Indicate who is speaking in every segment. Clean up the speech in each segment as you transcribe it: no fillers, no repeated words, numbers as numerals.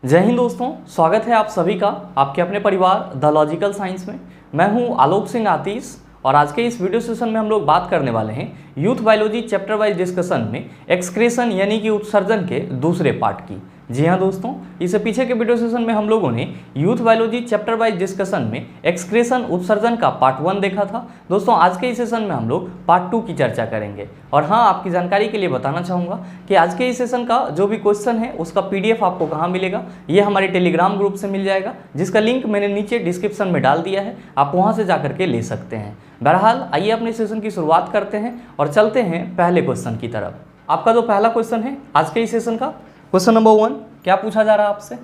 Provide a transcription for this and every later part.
Speaker 1: जय हिंद दोस्तों, स्वागत है आप सभी का आपके अपने परिवार द लॉजिकल साइंस में। मैं हूं आलोक सिंह आतिश और आज के इस वीडियो सेशन में हम लोग बात करने वाले हैं youth biology chapter wise discussion में एक्सक्रीशन यानी कि उत्सर्जन के दूसरे पार्ट की। जी हाँ दोस्तों, इससे पीछे के वीडियो सेशन में हम लोगों ने youth biology chapter wise discussion में एक्सक्रीशन उत्सर्जन का पार्ट 1 देखा था। दोस्तों आज के इस सेशन में हम लोग पार्ट 2 की चर्चा करेंगे। और हाँ, आपकी जानकारी के लिए बताना चाहूँगा कि आज के इस सेशन का जो भी क्वेश्चन है उसका PDF आपको कहाँ मिलेगा, ये हमारे टेलीग्राम ग्रुप से मिल जाएगा, जिसका लिंक मैंने नीचे डिस्क्रिप्शन में डाल दिया है, आप वहाँ से जा करके ले सकते हैं। बहरहाल आइए अपने सेशन की शुरुआत करते हैं और चलते हैं पहले क्वेश्चन की तरफ। आपका जो पहला क्वेश्चन है आज के इस सेशन का, क्वेश्चन नंबर 1, क्या पूछा जा रहा है आपसे?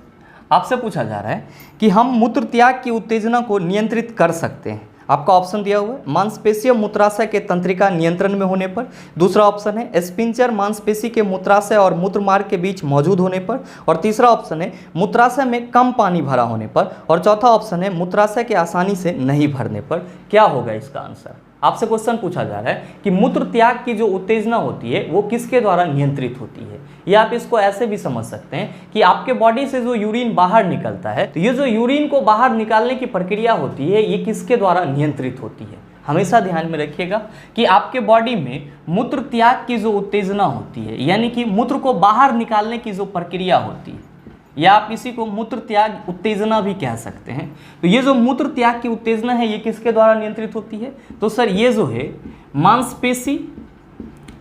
Speaker 1: आपसे पूछा जा रहा है कि हम मूत्र त्याग की उत्तेजना को नियंत्रित कर सकते हैं। आपका ऑप्शन दिया हुआ है मांसपेशीय मूत्राशय के तंत्रिका नियंत्रण में होने पर, दूसरा ऑप्शन है स्पिंचर मांसपेशी के मूत्राशय और मूत्रमार्ग के बीच मौजूद होने पर, और तीसरा ऑप्शन है मूत्राशय में कम पानी भरा होने पर, और चौथा ऑप्शन है मूत्राशय के आसानी से नहीं भरने पर। क्या होगा इसका आंसर? आपसे क्वेश्चन पूछा जा रहा है कि मूत्र त्याग की जो उत्तेजना होती है वो किसके द्वारा नियंत्रित होती है, या आप इसको ऐसे भी समझ सकते हैं कि आपके बॉडी से जो यूरिन बाहर निकलता है, तो ये जो यूरिन को बाहर निकालने की प्रक्रिया होती है ये किसके द्वारा नियंत्रित होती है। हमेशा ध्यान में रखिएगा कि आपके बॉडी में मूत्र त्याग की जो उत्तेजना होती है, यानी कि मूत्र को बाहर निकालने की जो प्रक्रिया होती है, या आप इसी को मूत्र त्याग उत्तेजना भी कह सकते हैं। तो ये जो मूत्र त्याग की उत्तेजना है ये किसके द्वारा नियंत्रित होती है? तो सर ये जो है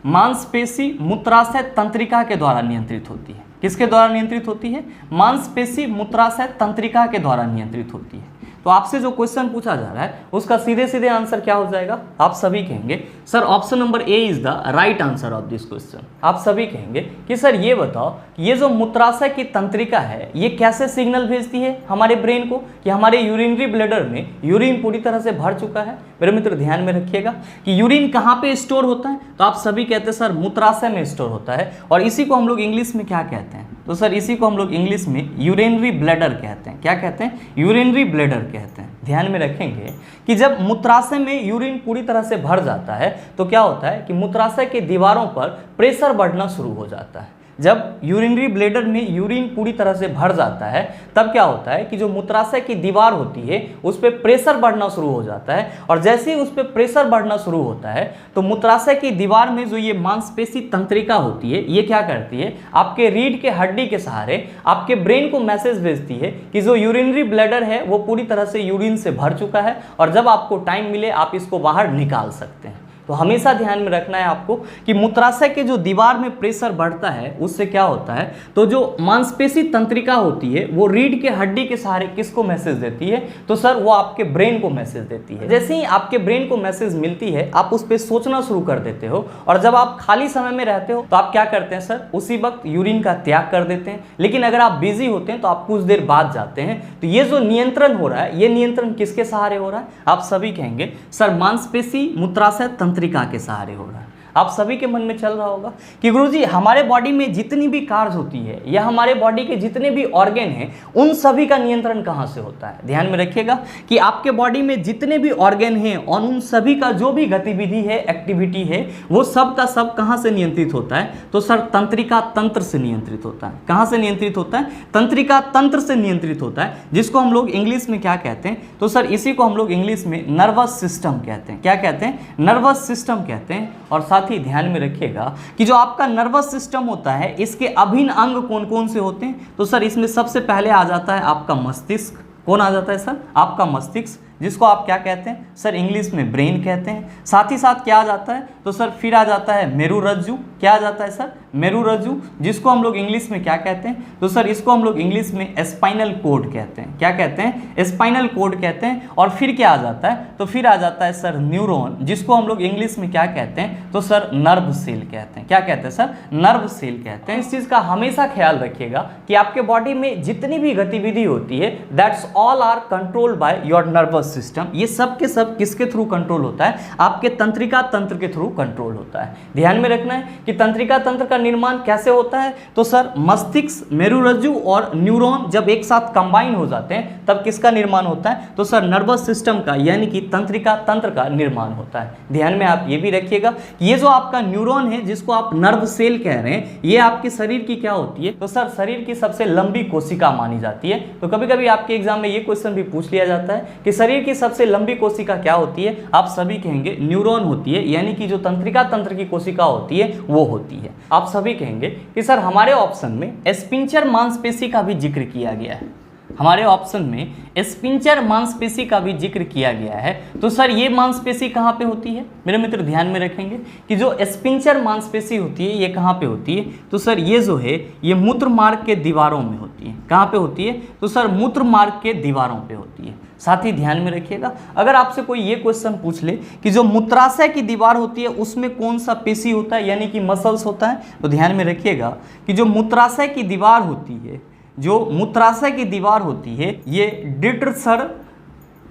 Speaker 1: मांसपेशी मूत्राशय तंत्रिका के द्वारा नियंत्रित होती है। किसके द्वारा नियंत्रित होती है? मांसपेशी मूत्राशय तंत्रिका के द्वारा नियंत्रित होती है। तो आपसे जो क्वेश्चन पूछा जा रहा है उसका सीधे सीधे आंसर क्या हो जाएगा? आप सभी कहेंगे sir option number A is the right answer of this question. आप सभी कहेंगे कि सर ये बताओ ये जो मूत्राशय की तंत्रिका है ये कैसे सिग्नल भेजती है हमारे ब्रेन को कि हमारे यूरिनरी ब्लैडर में यूरिन पूरी तरह से भर चुका है। मेरे मित्र ध्यान में रखिएगा कि यूरिन कहाँ पे स्टोर होता है, तो आप सभी कहते हैं सर मूत्राशय में स्टोर होता है, और इसी को हम लोग इंग्लिश में क्या कहते हैं? तो सर इसी को हम लोग इंग्लिश में यूरिनरी ब्लैडर कहते हैं। क्या कहते हैं? यूरिनरी ब्लैडर कहते हैं। ध्यान में रखेंगे कि जब मूत्राशय में यूरिन पूरी तरह से भर जाता है तो क्या होता है कि मूत्राशय के दीवारों पर प्रेशर बढ़ना शुरू हो जाता है। जब यूरिनरी ब्लैडर में यूरिन पूरी तरह से भर जाता है तब क्या होता है कि जो मूत्राशय की दीवार होती है उस पर प्रेशर बढ़ना शुरू हो जाता है, और जैसे ही उस पर प्रेशर बढ़ना शुरू होता है तो मूत्राशय की दीवार में जो ये मांसपेशी तंत्रिका होती है ये क्या करती है, आपके रीढ़ के हड्डी के सहारे आपके ब्रेन को मैसेज भेजती है कि जो यूरिनरी ब्लैडर है वो पूरी तरह से यूरिन से भर चुका है, और जब आपको टाइम मिले आप इसको बाहर निकाल सकते हैं। तो हमेशा ध्यान में रखना है आपको कि मूत्राशय के जो दीवार में प्रेशर बढ़ता है उससे क्या होता है, तो जो मांसपेशी तंत्रिका होती है वो रीढ़ के हड्डी के सहारे किसको मैसेज देती है? तो सर वो आपके ब्रेन को मैसेज देती है। जैसे ही आपके ब्रेन को मैसेज मिलती है आप उस पर सोचना शुरू कर देते हो, और जब आप खाली समय में रहते हो तो आप क्या करते हैं सर, उसी वक्त यूरिन का त्याग कर देते हैं। लेकिन अगर आप बिजी होते हैं तो आप कुछ देर बाद जाते हैं। तो ये जो नियंत्रण हो रहा है ये नियंत्रण किसके सहारे हो रहा है? आप सभी कहेंगे सर मांसपेशी मूत्राशय तंत्रिका के सहारे हो रहा है। आप सभी के मन में चल रहा होगा कि गुरुजी हमारे बॉडी में जितनी भी कार्य होती है या हमारे बॉडी के जितने भी ऑर्गन हैं उन सभी का नियंत्रण कहाँ से होता है? ध्यान में रखिएगा कि आपके बॉडी में जितने भी ऑर्गन हैं और उन सभी का जो भी गतिविधि है, एक्टिविटी है, वो सब का सब कहाँ से नियंत्रित होता है? तो सर तंत्रिका तंत्र से नियंत्रित होता है। कहाँ से नियंत्रित होता है? तंत्रिका तंत्र से नियंत्रित होता है, जिसको हम लोग इंग्लिश में क्या कहते हैं? तो सर इसी को हम लोग इंग्लिश में नर्वस सिस्टम कहते हैं। क्या कहते हैं? नर्वस सिस्टम कहते हैं। और साथ ही ध्यान में रखिएगा कि जो आपका नर्वस सिस्टम होता है इसके अभिन्न अंग कौन कौन से होते हैं? तो सर इसमें सबसे पहले आ जाता है आपका मस्तिष्क। कौन आ जाता है सर? आपका मस्तिष्क, जिसको आप क्या कहते हैं सर? इंग्लिश में ब्रेन कहते हैं। साथ ही साथ क्या आ जाता है? तो सर फिर आ जाता है मेरुरज्जु। क्या आ जाता है सर? मेरुरज्जु, जिसको हम लोग इंग्लिश में क्या कहते हैं? तो सर इसको हम लोग इंग्लिश में स्पाइनल कोड कहते हैं। क्या कहते हैं? स्पाइनल कोड कहते हैं। और फिर क्या आ जाता है? तो फिर आ जाता है सर न्यूरॉन, जिसको हम लोग इंग्लिश में क्या कहते हैं? तो सर नर्व सेल कहते हैं। क्या कहते हैं सर? नर्व सेल कहते हैं। इस चीज़ का हमेशा ख्याल रखिएगा कि आपके बॉडी में जितनी भी गतिविधि होती है that's all are controlled by your nervous nervous system, ये सब के सब किसके थ्रू कंट्रोल होता है? आपके तंत्रिका तंत्र के थ्रू कंट्रोल होता है। ध्यान में रखना है कि तंत्रिका तंत्र का निर्माण कैसे होता है? तो सर मस्तिष्क, मेरुरज्जु और न्यूरॉन जब एक साथ कंबाइन हो जाते हैं तब किसका निर्माण होता है? तो सर नर्वस सिस्टम का यानी कि तंत्रिका तंत्र का निर्माण होता है। ध्यान में आप ये भी रखिएगा कि ये जो आपका न्यूरॉन है जिसको आप नर्व सेल कह रहे हैं, ये आपके शरीर की क्या होती है? तो सर शरीर की सबसे लंबी कोशिका मानी जाती है। तो कभी कभी आपके एग्जाम में ये क्वेश्चन भी पूछ लिया जाता है कि शरीर की सबसे लंबी कोशिका क्या होती है? आप सभी कहेंगे न्यूरॉन होती है, यानी कि जो तंत्रिका तंत्र की कोशिका होती है वो होती है। आप सभी कहेंगे कि सर हमारे ऑप्शन में स्पिंचर मांसपेशी का भी जिक्र किया गया है, हमारे ऑप्शन में स्पिंचर मांसपेशी का भी जिक्र किया गया है। तो सर ये मांसपेशी कहाँ पे होती है? मेरे मित्र ध्यान में रखेंगे कि जो स्पिंचर मांसपेशी होती है ये कहाँ पे होती है? तो सर ये जो है ये मूत्र मार्ग के दीवारों में होती है। कहाँ पे होती है? तो सर मूत्र मार्ग के दीवारों पे होती है। साथ ही ध्यान में रखिएगा, अगर आपसे कोई ये क्वेश्चन पूछ ले कि जो मूत्राशय की दीवार होती है उसमें कौन सा पेशी होता है यानी कि मसल्स होता है, तो ध्यान में रखिएगा कि जो मूत्राशय की दीवार होती है, जो मूत्राशय की दीवार होती है ये डिट्रसर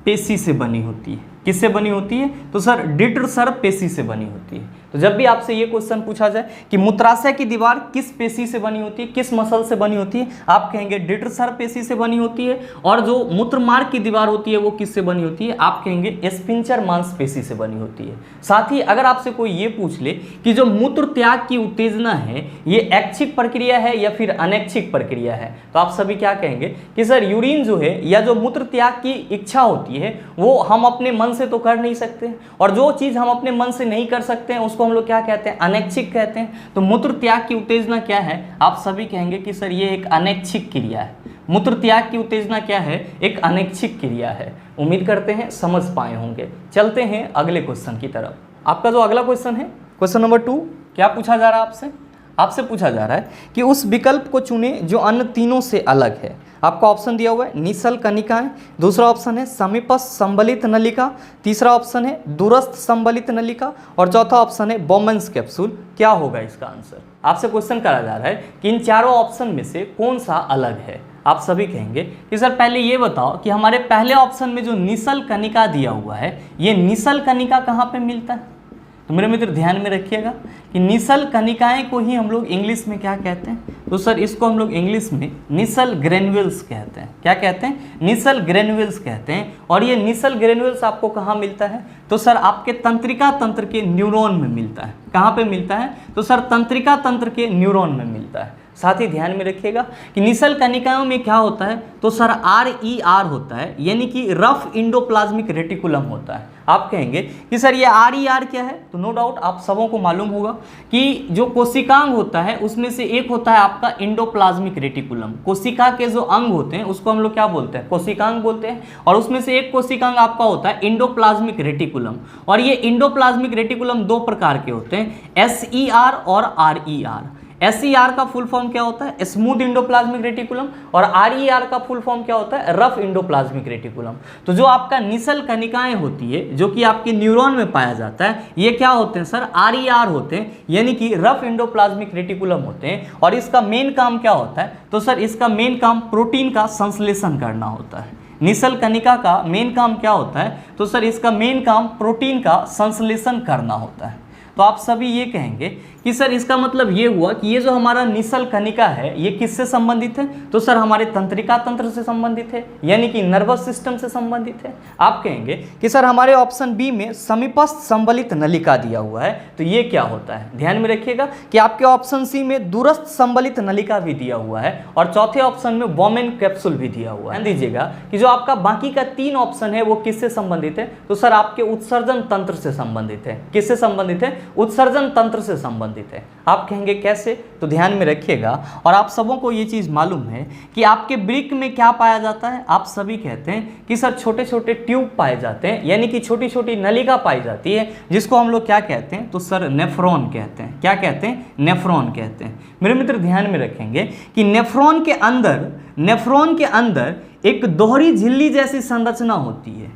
Speaker 1: पेशी से बनी होती है। किससे बनी होती है? तो सर डिट्रसर पेशी से बनी होती है। तो जब भी आपसे ये क्वेश्चन पूछा जाए कि मूत्राशय की दीवार किस पेशी से बनी होती है, किस मसल से बनी होती है, आप कहेंगे डिट्रसर पेशी से बनी होती है। और जो मूत्रमार्ग की दीवार होती है वो किससे बनी होती है? आप कहेंगे स्पिंचर मांसपेशी से बनी होती है। साथ ही अगर आपसे कोई ये पूछ ले कि जो मूत्र त्याग की उत्तेजना है ये ऐच्छिक प्रक्रिया है या फिर अनैच्छिक प्रक्रिया है, तो आप सभी क्या कहेंगे कि सर यूरिन जो है या जो मूत्र त्याग की इच्छा होती है वो हम अपने मन से तो कर नहीं सकते, और जो चीज़ हम अपने मन से नहीं कर सकते हैं उसको हम लोग क्या कहते हैं? अनैच्छिक कहते हैं। तो मूत्र त्याग की उत्तेजना क्या है? आप सभी कहेंगे कि सर ये एक अनैच्छिक क्रिया है। मूत्र त्याग की उत्तेजना क्या है? एक अनैच्छिक क्रिया है। उम्मीद करते हैं समझ पाए होंगे। चलते हैं अगले क्वेश्चन की तरफ। आपका जो अगला क्वेश्चन है, क्वेश्चन नंबर 2, क्या पूछा जा रहा है आपसे? आपसे पूछा जा रहा है कि उस विकल्प को चुने जो अन्य तीनों से अलग है। आपका ऑप्शन दिया हुआ है निशल कनिकाएं, दूसरा ऑप्शन है समीपस्थ संबलित नलिका, तीसरा ऑप्शन है दूरस्थ संबलित नलिका और चौथा ऑप्शन है बोमेंस कैप्सूल। क्या होगा इसका आंसर? आपसे क्वेश्चन करा जा रहा है कि इन चारों ऑप्शन में से कौन सा अलग है। आप सभी कहेंगे कि सर पहले ये बताओ कि हमारे पहले ऑप्शन में जो निशल कनिका दिया हुआ है ये निशल कनिका कहाँ पे मिलता है? तो मेरे मित्र ध्यान में रखिएगा कि निशल कनिकाएं को ही हम लोग इंग्लिश में क्या कहते हैं? तो सर इसको हम लोग इंग्लिश में निशल ग्रेन्युल्स कहते हैं। क्या कहते हैं? निशल ग्रेन्युल्स कहते हैं। और ये निशल ग्रेन्युल्स आपको कहाँ मिलता है? तो सर आपके तंत्रिका तंत्र के न्यूरॉन में मिलता है। कहाँ पे मिलता है? तो सर तंत्रिका तंत्र के न्यूरॉन में मिलता है। साथ ही ध्यान में रखिएगा कि निशल कनिकाओं में क्या होता है? तो सर RER होता है, यानी कि रफ इंडोप्लाज्मिक रेटिकुलम होता है। आप कहेंगे कि सर ये RER क्या है? तो नो डाउट आप सबों को मालूम होगा कि जो कोशिकांग होता है उसमें से एक होता है आपका इंडोप्लाज्मिक रेटिकुलम। कोशिका के जो अंग होते हैं उसको हम लोग क्या बोलते हैं? कोशिकांग बोलते हैं। और उसमें से एक कोशिकांग आपका होता है इंडोप्लाज्मिक रेटिकुलम। और ये इंडोप्लाज्मिक रेटिकुलम दो प्रकार के होते हैं, SER और RER। SER का फुल फॉर्म क्या होता है? Smooth endoplasmic reticulum. और RER का फुल फॉर्म क्या होता है? Rough endoplasmic reticulum. तो जो आपका निशल कनिकाएं होती है जो कि आपके न्यूरॉन में पाया जाता है ये क्या होते हैं सर? RER होते हैं, यानी कि रफ इंडोप्लाज्मिक रेटिकुलम होते हैं। और इसका मेन काम क्या होता है? तो सर इसका मेन काम प्रोटीन का संश्लेषण करना होता है। निशल कनिका का मेन काम क्या होता है? तो सर इसका मेन काम प्रोटीन का संश्लेषण करना होता है। तो आप सभी ये कहेंगे कि सर इसका मतलब ये हुआ कि ये जो हमारा निशल कनिका है ये किससे संबंधित है? तो सर हमारे तंत्रिका तंत्र से संबंधित है, यानी कि नर्वस सिस्टम से संबंधित है। आप कहेंगे कि सर हमारे ऑप्शन बी में समीपस्थ संबलित नलिका दिया हुआ है, तो ये क्या होता है? ध्यान में रखिएगा कि आपके ऑप्शन सी में दूरस्थ संबलित नलिका भी दिया हुआ है और चौथे ऑप्शन में बोमेन कैप्सूल भी दिया हुआ है। ध्यान दीजिएगा कि जो आपका बाकी का 3 ऑप्शन है वो किससे संबंधित है? तो सर आपके उत्सर्जन तंत्र से संबंधित है। किससे संबंधित है? उत्सर्जन तंत्र से संबंधित है। आप कहेंगे कैसे? तो ध्यान में रखिएगा। और आप सबों को ये चीज मालूम है कि आपके वृक्क में क्या पाया जाता है? आप सभी कहते हैं कि सर छोटे छोटे ट्यूब पाए जाते हैं, यानी कि छोटी छोटी नलिका पाई जाती है, जिसको हम लोग क्या कहते हैं? तो सर नेफ्रॉन कहते हैं। क्या कहते हैं? नेफ्रॉन कहते हैं। मेरे मित्र ध्यान में रखेंगे कि नेफ्रॉन के अंदर एक दोहरी झिल्ली जैसी संरचना होती है।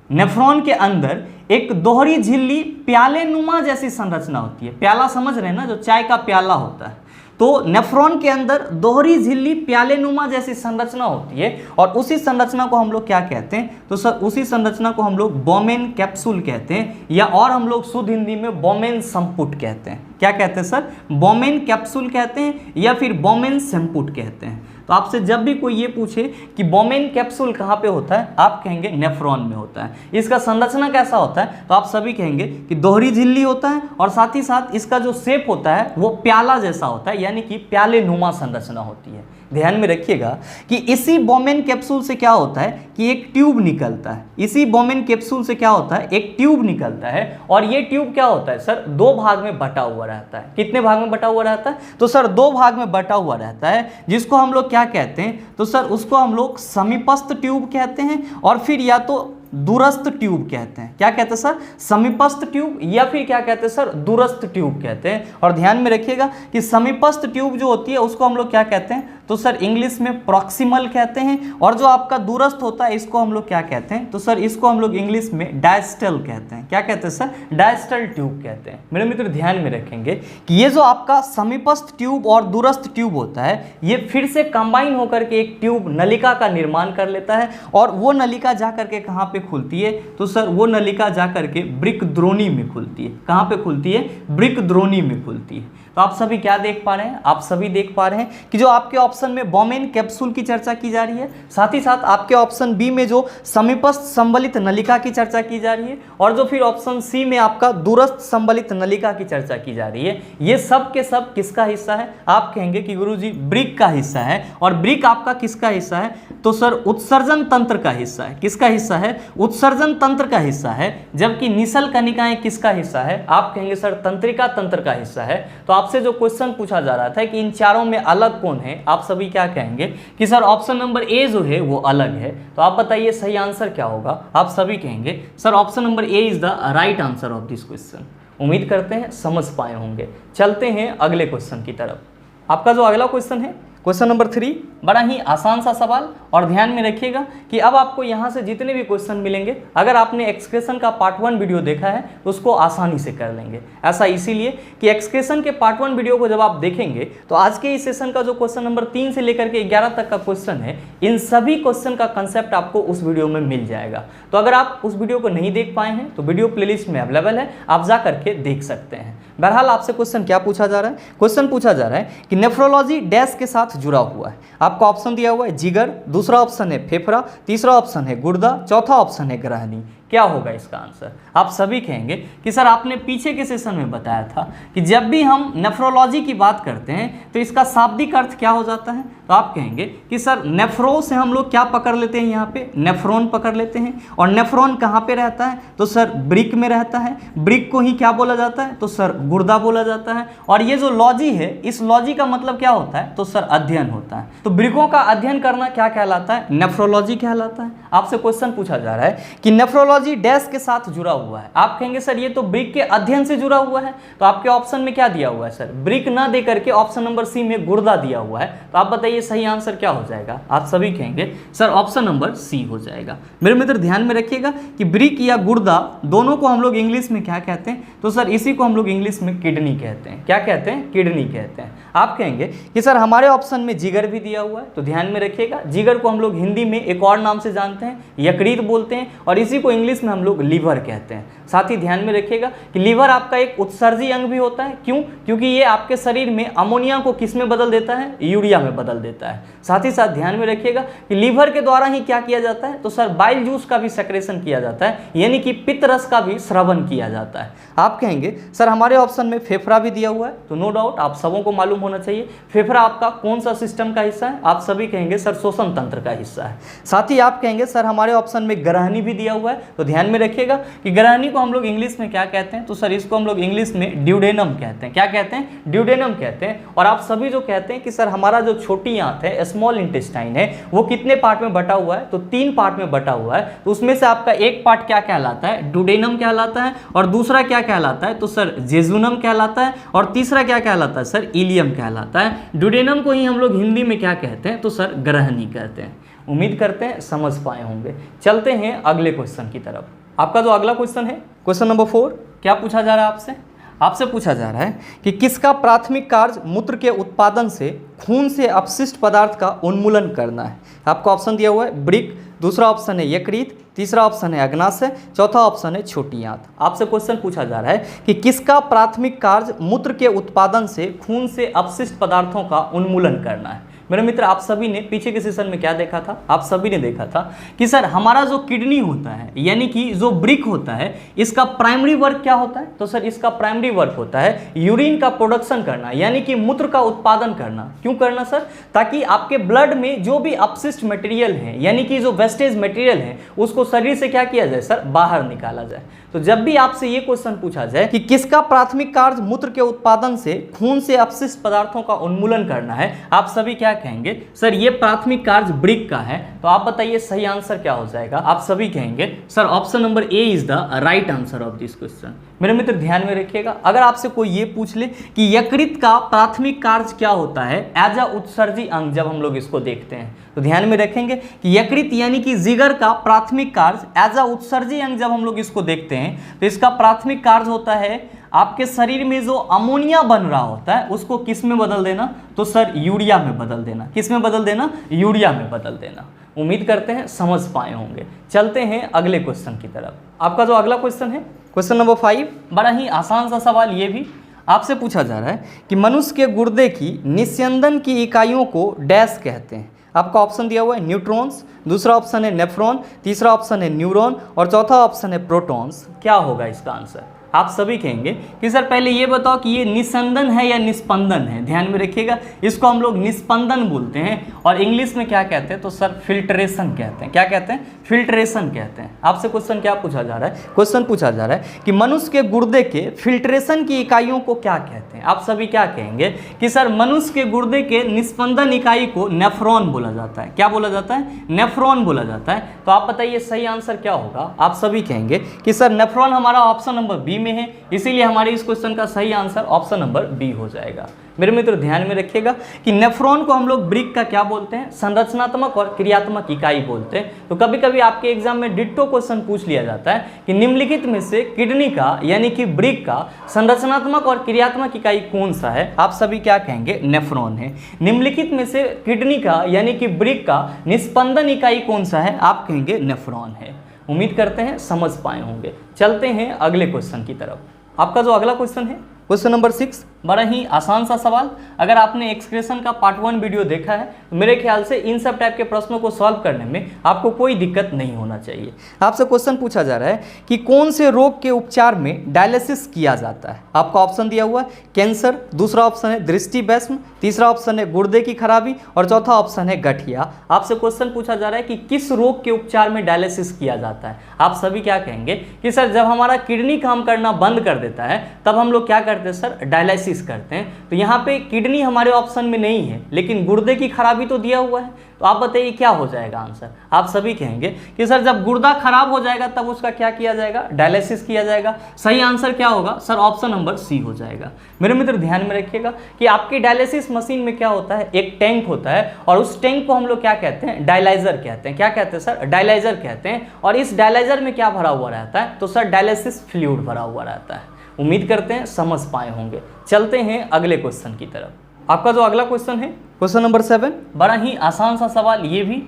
Speaker 1: नेफ्रॉन के अंदर एक दोहरी झिल्ली प्याले नुमा जैसी संरचना होती है। प्याला समझ रहे हैं ना, जो चाय का प्याला होता है। तो नेफ्रॉन के अंदर दोहरी झिल्ली प्यालेनुमा जैसी संरचना होती है और उसी संरचना को हम लोग क्या कहते हैं, तो सर उसी संरचना को हम लोग बोमेन कैप्सूल कहते हैं, या और हम लोग शुद्ध हिंदी में बोमेन संपुट कहते हैं। क्या कहते हैं सर? बोमेन कैप्सूल कहते हैं या फिर बोमेन संपुट कहते हैं। तो आपसे जब भी कोई ये पूछे कि बोमेन कैप्सूल कहाँ पे होता है, आप कहेंगे नेफ्रॉन में होता है। इसका संरचना कैसा होता है, तो आप सभी कहेंगे कि दोहरी झिल्ली होता है और साथ ही साथ इसका जो शेप होता है वो प्याला जैसा होता है, यानी कि प्याले नुमा संरचना होती है। ध्यान में रखिएगा कि इसी बोमेन कैप्सूल से क्या होता है कि एक ट्यूब निकलता है। इसी बोमेन कैप्सूल से क्या होता है, एक ट्यूब निकलता है और ये ट्यूब क्या होता है सर, दो भाग में बटा हुआ रहता है। कितने भाग में बटा हुआ रहता है, तो सर दो भाग में बटा हुआ रहता है, जिसको हम लोग क्या कहते हैं, तो सर उसको हम लोग समीपस्थ ट्यूब कहते हैं और फिर या तो दूरस्थ ट्यूब कहते हैं। क्या कहते हैं सर? समीपस्थ ट्यूब या फिर क्या कहते हैं सर, दूरस्थ ट्यूब कहते हैं। और ध्यान में रखिएगा कि समीपस्थ ट्यूब जो होती है उसको हम लोग क्या कहते हैं, तो सर इंग्लिश में प्रॉक्सिमल कहते हैं, और जो आपका दूरस्थ होता है इसको हम लोग क्या कहते हैं, तो सर इसको हम लोग इंग्लिश में डायस्टल कहते हैं। क्या कहते हैं सर? डायस्टल ट्यूब कहते हैं। मेरे मित्र ध्यान में रखेंगे कि ये जो आपका समीपस्थ ट्यूब और दूरस्थ ट्यूब होता है ये फिर से कंबाइन होकर के एक ट्यूब नलिका का निर्माण कर लेता है, और वो नलिका जा करके कहाँ पे खुलती है, तो सर वो नलिका जा करके ब्रिकद्रोणी में खुलती है। कहाँ पे खुलती है? ब्रिकद्रोणी में खुलती है। तो आप सभी क्या देख पा रहे हैं, आप सभी देख पा रहे हैं कि जो आपके ऑप्शन में बोमेन कैप्सूल की चर्चा की जा रही है, साथ ही साथ आपके ऑप्शन बी में जो समीपस्थ संबलित नलिका की चर्चा की जा रही है, और जो फिर ऑप्शन सी में आपका दूरस्थ संबलित नलिका की चर्चा की जा रही है, ये सब के सब किसका हिस्सा है? आप कहेंगे कि गुरुजी ब्रिक का हिस्सा है। और ब्रिक आपका किसका हिस्सा है, तो सर उत्सर्जन तंत्र का हिस्सा है। किसका हिस्सा है? उत्सर्जन तंत्र का हिस्सा है। जबकि निसल कनिकाएं किसका हिस्सा है? आप कहेंगे सर तंत्रिका तंत्र का हिस्सा है। तो आपसे जो क्वेश्चन पूछा जा रहा था कि इन चारों में अलग कौन है, आप सभी क्या कहेंगे कि सर ऑप्शन नंबर ए जो है वो अलग है। तो आप बताइए सही आंसर क्या होगा? आप सभी कहेंगे sir option number A is the right answer of this question. उम्मीद करते हैं समझ पाए होंगे। चलते हैं अगले क्वेश्चन की तरफ। आपका जो अगला क्वेश्चन है क्वेश्चन नंबर 3, बड़ा ही आसान सा सवाल, और ध्यान में रखिएगा कि अब आपको यहाँ से जितने भी क्वेश्चन मिलेंगे, अगर आपने एक्सक्रेशन का पार्ट 1 वीडियो देखा है तो उसको आसानी से कर लेंगे। ऐसा इसीलिए कि एक्सक्रेशन के पार्ट 1 वीडियो को जब आप देखेंगे तो आज के इस सेशन का जो क्वेश्चन नंबर 3 से लेकर के 11 तक का क्वेश्चन है, इन सभी क्वेश्चन का कंसेप्ट आपको उस वीडियो में मिल जाएगा। तो अगर आप उस वीडियो को नहीं देख पाए हैं तो वीडियो प्लेलिस्ट में अवेलेबल है, आप जा करके देख सकते हैं। बहरहाल आपसे क्वेश्चन क्या पूछा जा रहा है? क्वेश्चन पूछा जा रहा है कि नेफ्रोलॉजी डैश के साथ जुड़ा हुआ है। आपका ऑप्शन दिया हुआ है जिगर, दूसरा ऑप्शन है फेफड़ा, तीसरा ऑप्शन है गुर्दा, चौथा ऑप्शन है ग्रहणी। क्या होगा इसका आंसर? आप सभी कहेंगे कि सर आपने पीछे के सेशन में बताया था कि जब भी हम नेफ्रोलॉजी की बात करते हैं तो इसका शाब्दिक अर्थ क्या हो जाता है। तो आप कहेंगे कि सर नेफ्रो से हम लोग क्या पकड़ लेते हैं, यहाँ पे नेफ्रॉन पकड़ लेते हैं। और नेफ्रॉन कहाँ पे रहता है, तो सर ब्रिक में रहता है। ब्रिक को ही क्या बोला जाता है, तो सर गुर्दा बोला जाता है। और ये जो लॉजी है, इस लॉजी का मतलब क्या होता है, तो सर अध्ययन होता है। तो ब्रिकों का अध्ययन करना क्या कहलाता है, नेफ्रोलॉजी कहलाता है। आपसे क्वेश्चन पूछा जा रहा है कि नेफ्रोलॉजी डैश के साथ जुड़ा हुआ है। आप कहेंगे सर ये तो ब्रिक के अध्ययन से जुड़ा हुआ है। तो आपके ऑप्शन में क्या दिया हुआ है सर, ब्रिक ना दे करके ऑप्शन नंबर सी में गुर्दा दिया हुआ है। तो आप बताइए सही आंसर क्या हो जाएगा? आप सभी कहेंगे सर ऑप्शन नंबर सी हो जाएगा। मेरे मित्र ध्यान में रखिएगा कि ब्रिक या गुर्दा दोनों को हम लोग इंग्लिश में क्या कहते हैं, तो सर इसी को हम लोग इंग्लिश में किडनी कहते हैं। क्या कहते हैं? किडनी कहते हैं। आप कहेंगे कि सर हमारे ऑप्शन में जिगर भी दिया हुआ है। तो ध्यान में रखिएगा, जिगर को हम लोग हिंदी में एक और नाम से जानते हैं, यकृत बोलते हैं, और इसी को इंग्लिश में हम लोग लीवर कहते हैं। साथ ही ध्यान में रखिएगा कि लीवर आपका एक उत्सर्जी अंग भी होता है। क्यों? क्योंकि ये आपके शरीर में अमोनिया को किस में बदल देता है, यूरिया में बदल देता है। साथ ही साथ ध्यान में रखिएगा कि लीवर के द्वारा ही क्या किया जाता है, तो सर बाइल जूस का भी सेक्रेशन किया जाता है, यानी कि पित्त रस का भी स्रवण किया जाता है। आप कहेंगे सर हमारे ऑप्शन में फेफड़ा भी दिया हुआ है। तो नो डाउट आप सबों को मालूम होना चाहिए फेफड़ा आपका कौन सा सिस्टम का हिस्सा है। आप सभी कहेंगे सर श्वसन तंत्र का हिस्सा है। साथ ही आप कहेंगे सर हमारे ऑप्शन में ग्रहणी भी दिया हुआ है। तो ध्यान में रखिएगा कि ग्रहणी को हम लोग इंग्लिश में क्या कहते हैं, तो सर इसको हम लोग इंग्लिश में ड्यूडेनम कहते हैं। क्या कहते हैं? ड्यूडेनम कहते हैं। और आप सभी जो कहते हैं कि सर हमारा जो छोटी आंत है, स्मॉल इंटेस्टाइन है, वो कितने पार्ट में बटा हुआ है, तो 3 पार्ट में बटा हुआ है। तो उसमें से आपका एक पार्ट क्या कहलाता है, ड्यूडेनम कहलाता है, और दूसरा क्या कहलाता है, तो सर जेजुनम कहलाता है, और तीसरा क्या कहलाता है सर, इलियम कहलाता है। ड्यूडेनम को ही हम लोग हिंदी में क्या कहते हैं, तो सर ग्रहणी कहते हैं। उम्मीद करते हैं समझ पाए होंगे। चलते हैं अगले क्वेश्चन की तरफ। आपका जो अगला क्वेश्चन है क्वेश्चन नंबर 4, क्या पूछा जा रहा है आपसे? आपसे पूछा जा रहा है कि किसका प्राथमिक कार्य मूत्र के उत्पादन से खून से अपशिष्ट पदार्थ का उन्मूलन करना है। आपको ऑप्शन दिया हुआ है वृक्क, दूसरा ऑप्शन है यकृत, तीसरा ऑप्शन है अग्नाशय, चौथा ऑप्शन है छोटी आंत। आपसे क्वेश्चन पूछा जा रहा है कि किसका प्राथमिक कार्य मूत्र के उत्पादन से खून से अपशिष्ट पदार्थों का उन्मूलन करना है। मेरे मित्र, आप सभी ने पीछे के सेशन में क्या देखा था, आप सभी ने देखा था कि सर हमारा जो किडनी होता है यानी कि जो वृक्क होता है, इसका प्राइमरी वर्क क्या होता है। तो सर इसका प्राइमरी वर्क होता है यूरिन का प्रोडक्शन करना, यानी कि मूत्र का उत्पादन करना। क्यों करना सर? ताकि आपके ब्लड में जो भी अपशिष्ट मटेरियल है यानी कि जो वेस्टेज मटेरियल है उसको शरीर से क्या किया जाए सर, बाहर निकाला जाए। तो जब भी आपसे ये क्वेश्चन पूछा जाए कि किसका प्राथमिक कार्य मूत्र के उत्पादन से खून से अपशिष्ट पदार्थों का उन्मूलन करना है, आप सभी क्या कहेंगे सर ये प्राथमिक कार्य वृक्क का है। तो आप बताइए सही आंसर क्या हो जाएगा। आप सभी कहेंगे sir option number A is the right answer of this question. मेरे मित्र ध्यान में रखिएगा, अगर आपसे कोई ये पूछ ले कि यकृत का प्राथमिक कार्य क्या होता है एज अ उत्सर्जी अंग, जब हम लोग इसको देखते हैं तो ध्यान में रखेंगे कि यकृत यानी कि जिगर का प्राथमिक कार्य एज अ उत्सर्जी अंग जब हम लोग इसको देखते हैं तो इसका प्राथमिक कार्य होता है आपके शरीर में जो अमोनिया बन रहा होता है उसको किस में बदल देना, तो सर यूरिया में बदल देना। किस में बदल देना? यूरिया में बदल देना। उम्मीद करते हैं समझ पाए होंगे। चलते हैं अगले क्वेश्चन की तरफ। आपका जो अगला क्वेश्चन है क्वेश्चन नंबर 5, बड़ा ही आसान सा सवाल। ये भी आपसे पूछा जा रहा है कि मनुष्य के गुर्दे की निस्यंदन की इकाइयों को डैश कहते हैं। आपका ऑप्शन दिया हुआ है न्यूट्रॉन्स, दूसरा ऑप्शन है नेफ्रॉन, तीसरा ऑप्शन है न्यूरॉन और चौथा ऑप्शन है प्रोटॉन्स। क्या होगा इसका आंसर? आप सभी कहेंगे कि सर पहले ये बताओ कि ये निस्यंदन है या निस्पंदन है। ध्यान में रखिएगा, इसको हम लोग निस्पंदन बोलते हैं और इंग्लिश में क्या कहते हैं, तो सर फिल्ट्रेशन कहते हैं। क्या कहते हैं? फिल्ट्रेशन कहते हैं। आपसे क्वेश्चन क्या पूछा जा रहा है? क्वेश्चन पूछा जा रहा है कि मनुष्य के गुर्दे के फिल्ट्रेशन की इकाइयों को क्या कहते हैं। आप सभी क्या कहेंगे कि सर मनुष्य के गुर्दे के निस्पंदन इकाई को नेफ्रॉन बोला जाता है। क्या बोला जाता है? नेफ्रॉन बोला जाता है। तो आप बताइए सही आंसर क्या होगा। आप सभी कहेंगे कि सर नेफ्रॉन हमारा ऑप्शन नंबर बी में है, इसीलिए हमारे इस क्वेश्चन का सही आंसर ऑप्शन नंबर बी हो जाएगा। मेरे मित्र ध्यान में रखिएगा कि नेफ्रॉन को हम लोग वृक्क का क्या बोलते हैं? संरचनात्मक और क्रियात्मक इकाई बोलते हैं। तो कभी कभी आपके एग्जाम में डिट्टो क्वेश्चन पूछ लिया जाता है कि निम्नलिखित में से किडनी का यानी कि वृक्क का संरचनात्मक और क्रियात्मक इकाई कौन सा है। आप सभी क्या कहेंगे? नेफ्रॉन है। निम्नलिखित में से किडनी का यानी कि वृक्क का निस्पंदन इकाई कौन सा है? आप कहेंगे नेफ्रॉन है। उम्मीद करते हैं समझ पाए होंगे। चलते हैं अगले क्वेश्चन की तरफ। आपका जो अगला क्वेश्चन है क्वेश्चन नंबर 6, बड़ा ही आसान सा सवाल। अगर आपने एक्सक्रेशन का पार्ट 1 वीडियो देखा है तो मेरे ख्याल से इन सब टाइप के प्रश्नों को सॉल्व करने में आपको कोई दिक्कत नहीं होना चाहिए। आपसे क्वेश्चन पूछा जा रहा है कि कौन से रोग के उपचार में डायलिसिस किया जाता है। आपका ऑप्शन दिया हुआ है कैंसर, दूसरा ऑप्शन है दृष्टि वैषम्य, तीसरा ऑप्शन है गुर्दे की खराबी और चौथा ऑप्शन है गठिया। आपसे क्वेश्चन पूछा जा रहा है कि किस रोग के उपचार में डायलिसिस किया जाता है। आप सभी क्या कहेंगे कि सर जब हमारा किडनी काम करना बंद कर देता है तब हम लोग क्या करते हैं सर? डायलिसिस करते हैं। तो यहाँ पे किडनी हमारे ऑप्शन में नहीं है लेकिन गुर्दे की खराबी तो दिया हुआ है। तो आप बताइए क्या हो जाएगा आंसर। आप सभी कहेंगे कि सर जब गुर्दा खराब हो जाएगा तब उसका क्या किया जाएगा? डायलिसिस किया जाएगा। सही आंसर क्या होगा सर? ऑप्शन नंबर सी हो जाएगा। मेरे मित्र ध्यान में रखिएगा कि आपकी डायलिसिस मशीन में क्या होता है? एक टैंक होता है और उस टैंक को हम लोग क्या कहते हैं? डायलाइजर कहते हैं। क्या कहते हैं सर? डायलाइजर कहते हैं। और इस डायलाइजर में क्या भरा हुआ रहता है? तो सर डायलिसिस फ्लूइड भरा हुआ रहता है। उम्मीद करते हैं समझ पाए होंगे। चलते हैं अगले क्वेश्चन की तरफ। आपका जो अगला क्वेश्चन है क्वेश्चन नंबर 7, बड़ा ही आसान सा सवाल। ये भी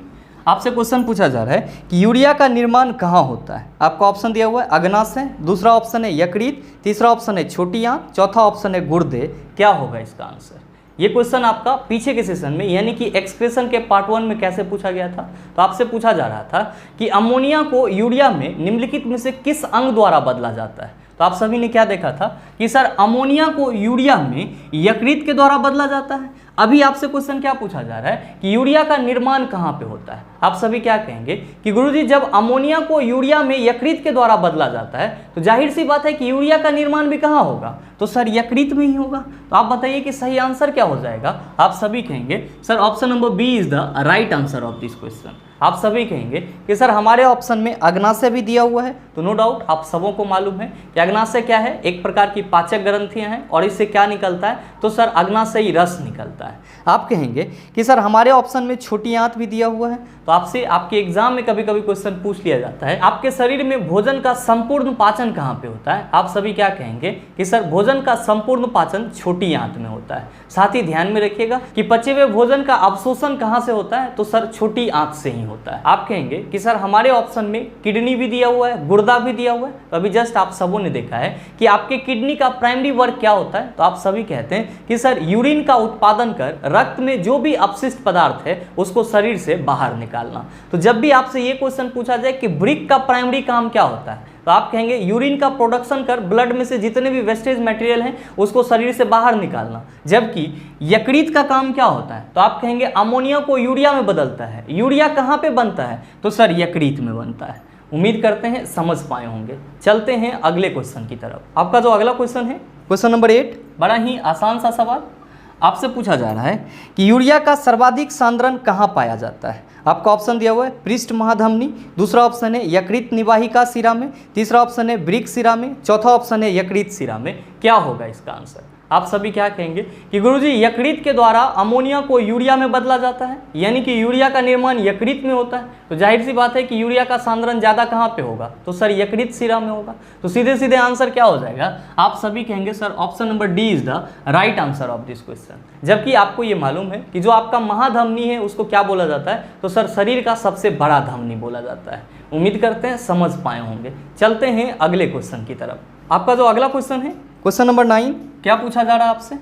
Speaker 1: आपसे क्वेश्चन पूछा जा रहा है कि यूरिया का निर्माण कहाँ होता है। आपका ऑप्शन दिया हुआ है अग्नाशय, दूसरा ऑप्शन है यकृत, तीसरा ऑप्शन है छोटी आंत, चौथा ऑप्शन है गुर्दे। क्या होगा इसका आंसर? ये क्वेश्चन आपका पीछे के सेशन में यानी कि एक्सप्रेशन के पार्ट 1 में कैसे पूछा गया था। तो आपसे पूछा जा रहा था कि अमोनिया को यूरिया में निम्नलिखित में से किस अंग द्वारा बदला जाता है। तो आप सभी ने क्या देखा था कि सर अमोनिया को यूरिया में यकृत के द्वारा बदला जाता है। अभी आपसे क्वेश्चन क्या पूछा जा रहा है कि यूरिया का निर्माण कहाँ पे होता है। आप सभी क्या कहेंगे कि गुरुजी जब अमोनिया को यूरिया में यकृत के द्वारा बदला जाता है तो जाहिर सी बात है कि यूरिया का निर्माण भी कहाँ होगा? तो सर यकृत में ही होगा। तो आप बताइए कि सही आंसर क्या हो जाएगा। आप सभी कहेंगे sir option number B is the right answer of this question. आप सभी कहेंगे कि सर हमारे ऑप्शन में अग्नाशय भी दिया हुआ है। तो नो डाउट आप सबों को मालूम है कि अग्नाशय क्या है? एक प्रकार की पाचक ग्रंथियां हैं और इससे क्या निकलता है? तो सर अग्नाशयी रस निकलता है। आप कहेंगे कि सर हमारे ऑप्शन में छोटी आंत भी दिया हुआ है। तो आपसे आपके एग्जाम में कभी कभी क्वेश्चन पूछ लिया जाता है, आपके शरीर में भोजन का संपूर्ण पाचन कहाँ पे होता है? आप सभी क्या कहेंगे कि सर भोजन का संपूर्ण पाचन छोटी आंत में होता है। साथ ही ध्यान में रखिएगा कि पचे हुए भोजन का अवशोषण कहाँ से होता है? तो सर छोटी आंत से ही होता है। आप कहेंगे कि सर हमारे ऑप्शन में किडनी भी दिया हुआ है, गुर्दा भी दिया हुआ है। तो अभी जस्ट आप सबों ने देखा है कि आपके किडनी का प्राइमरी वर्क क्या होता है? तो आप सभी कहते हैं कि सर यूरिन का उत्पादन कर रक्त में जो भी अपशिष्ट पदार्थ है उसको शरीर से बाहर निकालना। तो जब भी आपसे ये क्वेश्चन पूछा जाए कि वृक्क का प्राइमरी काम क्या होता है, तो आप कहेंगे यूरिन का प्रोडक्शन कर ब्लड में से जितने भी वेस्टेज मटेरियल हैं उसको शरीर से बाहर निकालना। जबकि यकृत का काम क्या होता है? तो आप कहेंगे अमोनिया को यूरिया में बदलता है। यूरिया कहाँ पे बनता है? तो सर यकृत में बनता है। उम्मीद करते हैं समझ पाए होंगे। चलते हैं अगले क्वेश्चन की तरफ। आपका जो अगला क्वेश्चन है, क्वेश्चन नंबर 8, बड़ा ही आसान सा सवाल आपसे पूछा जा रहा है कि यूरिया का सर्वाधिक सांद्रण कहाँ पाया जाता है? आपका ऑप्शन दिया हुआ है पृष्ठ महाधमनी, दूसरा ऑप्शन है यकृत निवाहिका शिरा में, तीसरा ऑप्शन है वृक्क शिरा में, चौथा ऑप्शन है यकृत शिरा में। क्या होगा इसका आंसर? आप सभी क्या कहेंगे कि गुरुजी यकृत के द्वारा अमोनिया को यूरिया में बदला जाता है, यानी कि यूरिया का निर्माण यकृत में होता है। तो जाहिर सी बात है कि यूरिया का सांद्रण ज़्यादा कहाँ पे होगा? तो सर यकृत शिरा में होगा। तो सीधे सीधे आंसर क्या हो जाएगा? आप सभी कहेंगे sir option number D is the right answer of this question. जबकि आपको ये मालूम है कि जो आपका महाधमनी है उसको क्या बोला जाता है? तो सर शरीर का सबसे बड़ा धमनी बोला जाता है। उम्मीद करते हैं समझ पाए होंगे। चलते हैं अगले क्वेश्चन की तरफ। आपका जो अगला क्वेश्चन है, क्वेश्चन नंबर 9, क्या पूछा जा रहा है आपसे?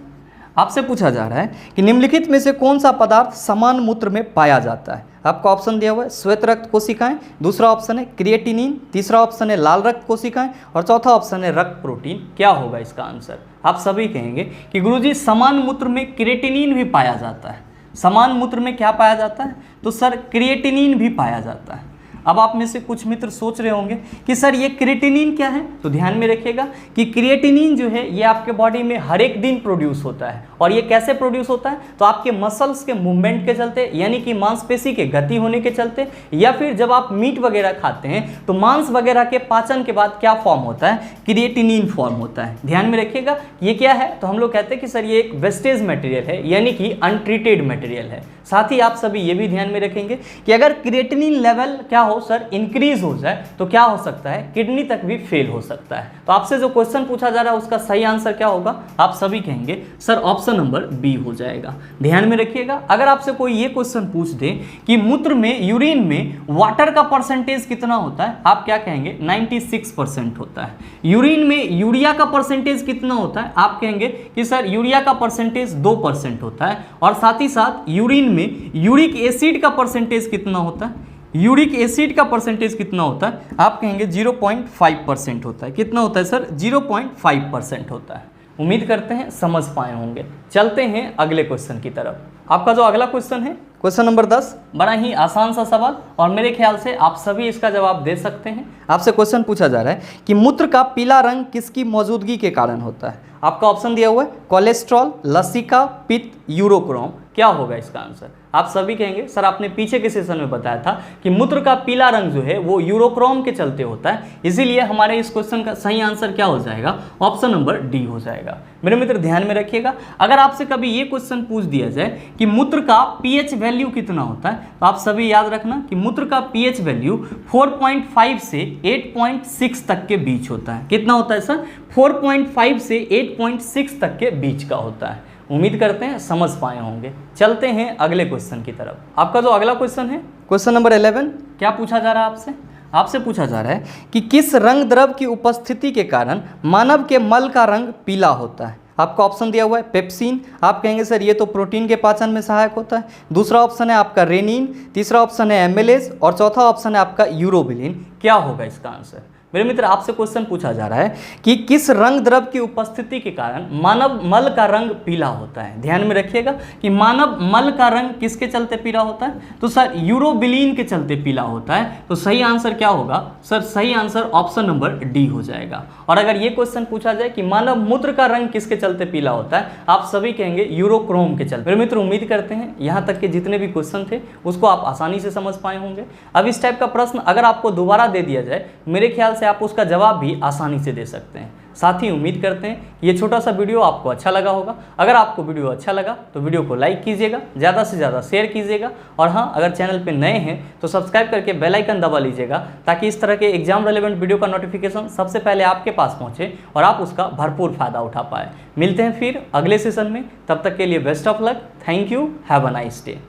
Speaker 1: आपसे पूछा जा रहा है कि निम्नलिखित में से कौन सा पदार्थ समान मूत्र में पाया जाता है? आपका ऑप्शन दिया हुआ है श्वेत रक्त कोशिकाएं, दूसरा ऑप्शन है क्रिएटिनिन, तीसरा ऑप्शन है लाल रक्त कोशिकाएं और चौथा ऑप्शन है रक्त प्रोटीन। क्या होगा इसका आंसर? आप सभी कहेंगे कि गुरुजी समान मूत्र में क्रिएटिनिन भी पाया जाता है। समान मूत्र में क्या पाया जाता है? तो सर क्रिएटिनिन भी पाया जाता है। अब आप में से कुछ मित्र सोच रहे होंगे कि सर ये क्रिएटिनिन क्या है? तो ध्यान में रखिएगा कि क्रिएटिनिन जो है ये आपके बॉडी में हर एक दिन प्रोड्यूस होता है। और ये कैसे प्रोड्यूस होता है? तो आपके मसल्स के मूवमेंट के चलते, यानी कि मांसपेशी के गति होने के चलते, या फिर जब आप मीट वगैरह खाते हैं तो मांस वगैरह के पाचन के बाद क्या फॉर्म होता है? क्रिएटिनिन फॉर्म होता है। ध्यान में रखिएगा ये क्या है? तो हम लोग कहते हैं कि सर ये एक वेस्टेज मटेरियल है, यानी कि अनट्रीटेड मटेरियल है। साथ ही आप सभी ये भी ध्यान में रखेंगे कि अगर क्रिएटिनिन लेवल क्या हो सर इंक्रीज हो जाए तो क्या हो सकता है? किडनी तक भी फेल हो सकता है। तो आपसे जो क्वेश्चन पूछा जा रहा है उसका सही आंसर क्या होगा? आप सभी कहेंगे सर ऑप्शन नंबर बी हो जाएगा। ध्यान में रखिएगा अगर आपसे कोई ये क्वेश्चन पूछ दे कि मूत्र में, यूरिन में वाटर का परसेंटेज कितना होता है, आप क्या कहेंगे? 96% होता है। यूरिन में यूरिया का परसेंटेज कितना होता है? आप कहेंगे कि सर यूरिया का परसेंटेज 2% होता है। और साथ ही साथ यूरिन में यूरिक एसिड का परसेंटेज कितना होता है? यूरिक एसिड का परसेंटेज कितना होता है? आप कहेंगे 0.5% होता है। कितना होता है सर? 0.5% होता है। उम्मीद करते हैं समझ पाए होंगे। चलते हैं अगले क्वेश्चन की तरफ। आपका जो अगला क्वेश्चन है, क्वेश्चन नंबर 10, बड़ा ही आसान सा सवाल और मेरे ख्याल से आप सभी इसका जवाब दे सकते हैं। आपसे क्वेश्चन पूछा जा रहा है कि मूत्र का पीला रंग किसकी मौजूदगी के कारण होता है? आपका ऑप्शन दिया हुआ है कोलेस्ट्रॉल, लसिका, पित्त, यूरोक्रोम। क्या होगा इसका आंसर? आप सभी कहेंगे सर आपने पीछे के सेशन में बताया था कि मूत्र का पीला रंग जो है वो यूरोक्रोम के चलते होता है, इसीलिए हमारे इस क्वेश्चन का सही आंसर क्या हो जाएगा? ऑप्शन नंबर डी हो जाएगा। मेरे मित्र ध्यान में रखिएगा अगर आपसे कभी ये क्वेश्चन पूछ दिया जाए कि मूत्र का पीएच वैल्यू कितना होता है, तो आप सभी याद रखना कि मूत्र का पीएच वैल्यू 4.5 से 8.6 तक के बीच होता है। कितना होता है सर? 4.5 से 8.6 तक के बीच का होता है। उम्मीद करते हैं समझ पाए होंगे। चलते हैं अगले क्वेश्चन की तरफ। आपका जो अगला क्वेश्चन है, क्वेश्चन नंबर 11, क्या पूछा जा रहा है आपसे? आपसे पूछा जा रहा है कि किस रंग द्रव की उपस्थिति के कारण मानव के मल का रंग पीला होता है? आपका ऑप्शन दिया हुआ है पेप्सिन। आप कहेंगे सर ये तो प्रोटीन के पाचन में सहायक होता है। दूसरा ऑप्शन है आपका रेनिन, तीसरा ऑप्शन है एमिलेज और चौथा ऑप्शन है आपका यूरोबिलिन। क्या होगा इसका आंसर? मेरे मित्र आपसे क्वेश्चन पूछा जा रहा है कि किस रंग द्रव की उपस्थिति के कारण मानव मल का रंग पीला होता है। ध्यान में रखिएगा कि मानव मल का रंग किसके चलते पीला होता है? तो सर यूरोबिलिन के चलते पीला होता है। तो सही आंसर क्या होगा सर? सही आंसर ऑप्शन नंबर डी हो जाएगा। और अगर ये क्वेश्चन पूछा जाए कि मानव मूत्र का रंग किसके चलते पीला होता है, आप सभी कहेंगे यूरोक्रोम के चलते। मेरे मित्र उम्मीद करते हैं यहाँ तक के जितने भी क्वेश्चन थे उसको आप आसानी से समझ पाए होंगे। अब इस टाइप का प्रश्न अगर आपको दोबारा दे दिया जाए, मेरे ख्याल से आप उसका जवाब भी आसानी से दे सकते हैं। साथ ही उम्मीद करते हैं ये छोटा सा वीडियो आपको अच्छा लगा होगा। अगर आपको वीडियो अच्छा लगा तो वीडियो को लाइक कीजिएगा, ज़्यादा से ज़्यादा शेयर कीजिएगा, और हाँ, अगर चैनल पे नए हैं तो सब्सक्राइब करके बेल आइकन दबा लीजिएगा, ताकि इस तरह के एग्जाम रेलेवेंट वीडियो का नोटिफिकेशन सबसे पहले आपके पास पहुँचे और आप उसका भरपूर फायदा उठा पाए। मिलते हैं फिर अगले सेशन में, तब तक के लिए best of luck. Thank you, have a nice day.